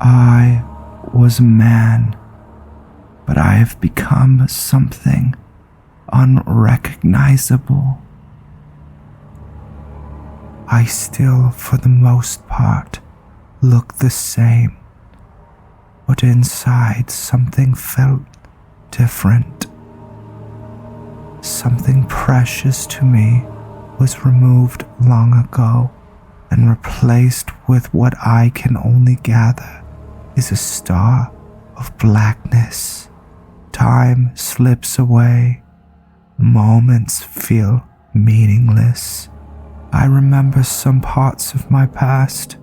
I was a man, but I have become something unrecognizable. I still, for the most part, look the same, but inside something felt different. Something precious to me was removed long ago and replaced with what I can only gather is a star of blackness. Time slips away. Moments feel meaningless. I remember some parts of my past.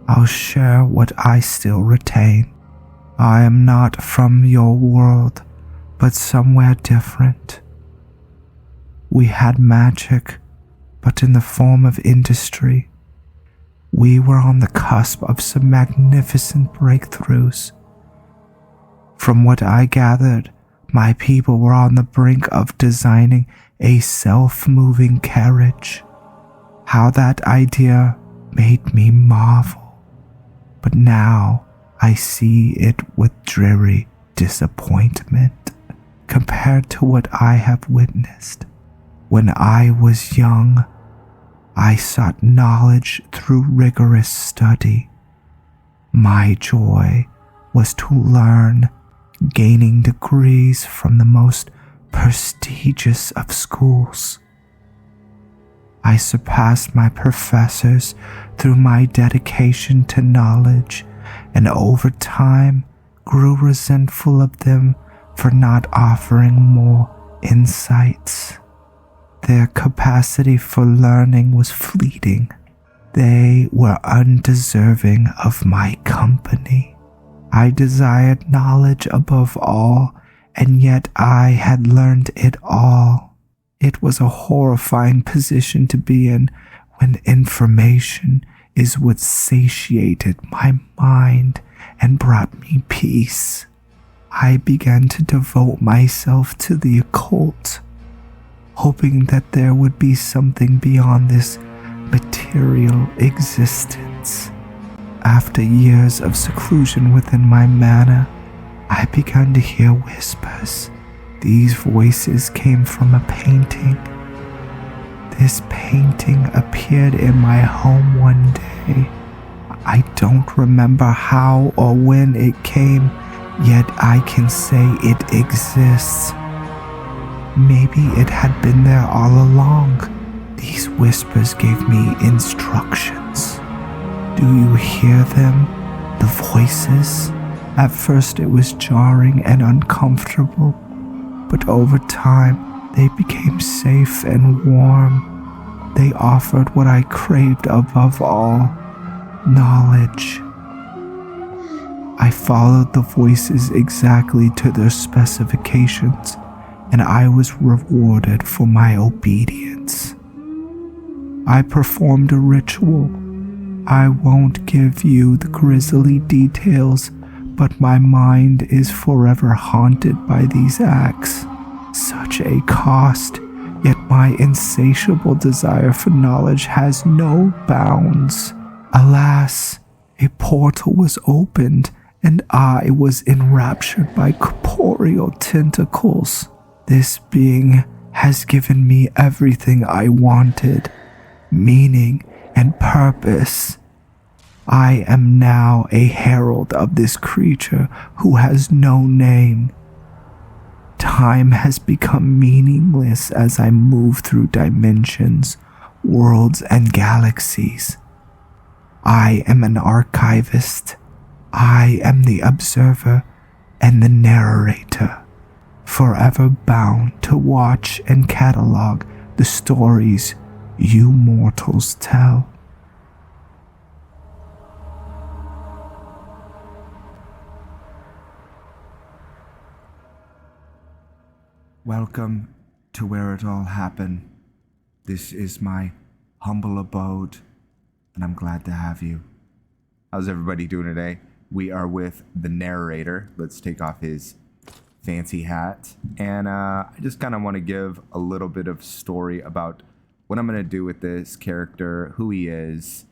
I'll share what I still retain. I am not from your world, but somewhere different. We had magic, but in the form of industry. We were on the cusp of some magnificent breakthroughs. From what I gathered, my people were on the brink of designing a self-moving carriage. How that idea made me marvel. But now I see it with dreary disappointment compared to what I have witnessed. When I was young, I sought knowledge through rigorous study. My joy was to learn, gaining degrees from the most prestigious of schools. I surpassed my professors through my dedication to knowledge, and over time grew resentful of them for not offering more insights. Their capacity for learning was fleeting. They were undeserving of my company. I desired knowledge above all, and yet I had learned it all. It was a horrifying position to be in when information is what satiated my mind and brought me peace. I began to devote myself to the occult, hoping that there would be something beyond this material existence. After years of seclusion within my manor, I began to hear whispers. These voices came from a painting. This painting appeared in my home one day. I don't remember how or when it came, yet I can say it exists. Maybe it had been there all along. These whispers gave me instructions. Do you hear them? The voices? At first it was jarring and uncomfortable, but over time they became safe and warm. They offered what I craved above all, knowledge. I followed the voices exactly to their specifications, and I was rewarded for my obedience. I performed a ritual. I won't give you the grisly details, but my mind is forever haunted by these acts. Such a cost, yet my insatiable desire for knowledge has no bounds. Alas, a portal was opened, and I was enraptured by corporeal tentacles. This being has given me everything I wanted, meaning and purpose. I am now a herald of this creature who has no name. Time has become meaningless as I move through dimensions, worlds, and galaxies. I am an archivist. I am the observer and the narrator, forever bound to watch and catalog the stories you mortals tell. Welcome to where it all happened. This is my humble abode, and I'm glad to have you. How's everybody doing today? We are with the narrator. Let's take off his fancy hat. And I just kind of want to give a little bit of story about what I'm going to do with this character, who he is,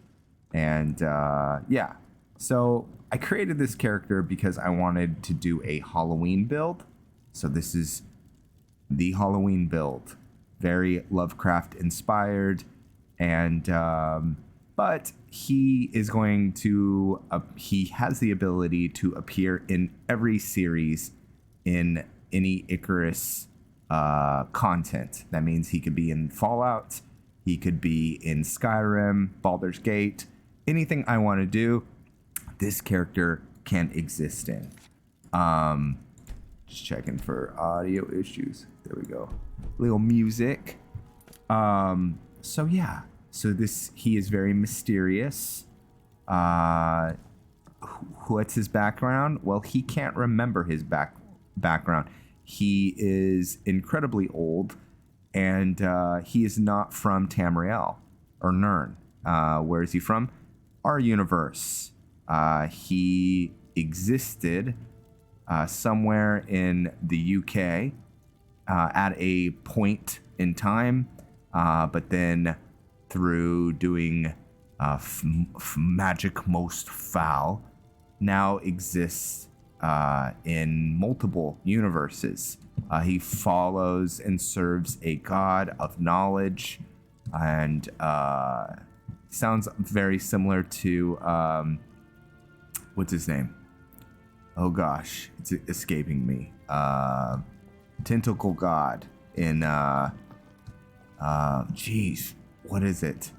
and yeah. So I created this character because I wanted to do a Halloween build. So this is the Halloween build, very Lovecraft inspired, and but he is going to he has the ability to appear in every series in any Icarus content. That means he could be in Fallout, he could be in Skyrim, Baldur's Gate, anything I want to do, this character can exist in. Just checking for audio issues. There we go. Little music. So yeah. So he is very mysterious. What's his background? Well, he can't remember his background. He is incredibly old, and he is not from Tamriel or Nirn. Where is he from? Our universe. He existed somewhere in the UK at a point in time, but then through doing magic most foul, now exists in multiple universes. He follows and serves a god of knowledge, and sounds very similar to what's his name? Oh gosh, it's escaping me. Tentacle god in jeez, what is it?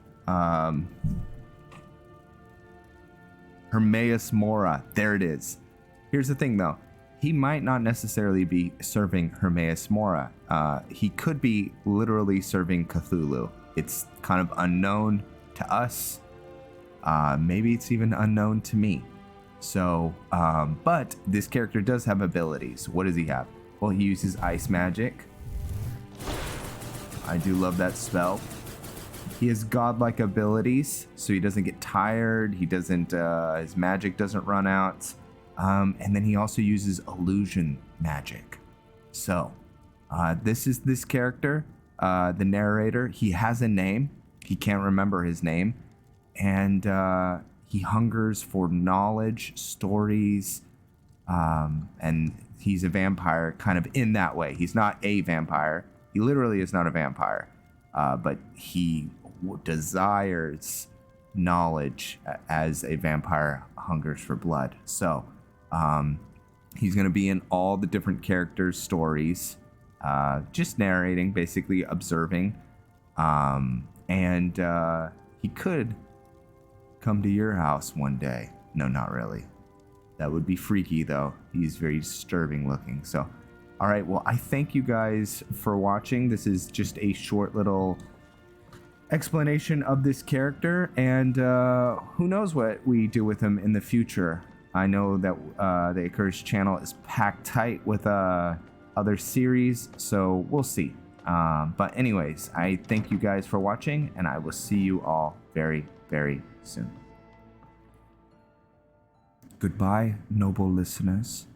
Hermaeus Mora. There it is. Here's the thing though. He might not necessarily be serving Hermaeus Mora. He could be literally serving Cthulhu. It's kind of unknown to us. Maybe it's even unknown to me. So, but this character does have abilities. What does he have? Well, he uses ice magic. I do love that spell. He has godlike abilities, so he doesn't get tired. He doesn't, his magic doesn't run out. And then he also uses illusion magic. So, this is this character, the narrator. He has a name. He can't remember his name. And he hungers for knowledge, stories, and he's a vampire kind of in that way. He's not a vampire. He literally is not a vampire. But he desires knowledge as a vampire hungers for blood. So he's going to be in all the different characters' stories, just narrating, basically observing. And he could come to your house one day. No, not really. That would be freaky, though. He's very disturbing looking. So, all right. Well, I thank you guys for watching. This is just a short little explanation of this character, and who knows what we do with him in the future. I know that the Icarus channel is packed tight with other series, so we'll see. But anyways, I thank you guys for watching, and I will see you all very, very soon. Goodbye, noble listeners.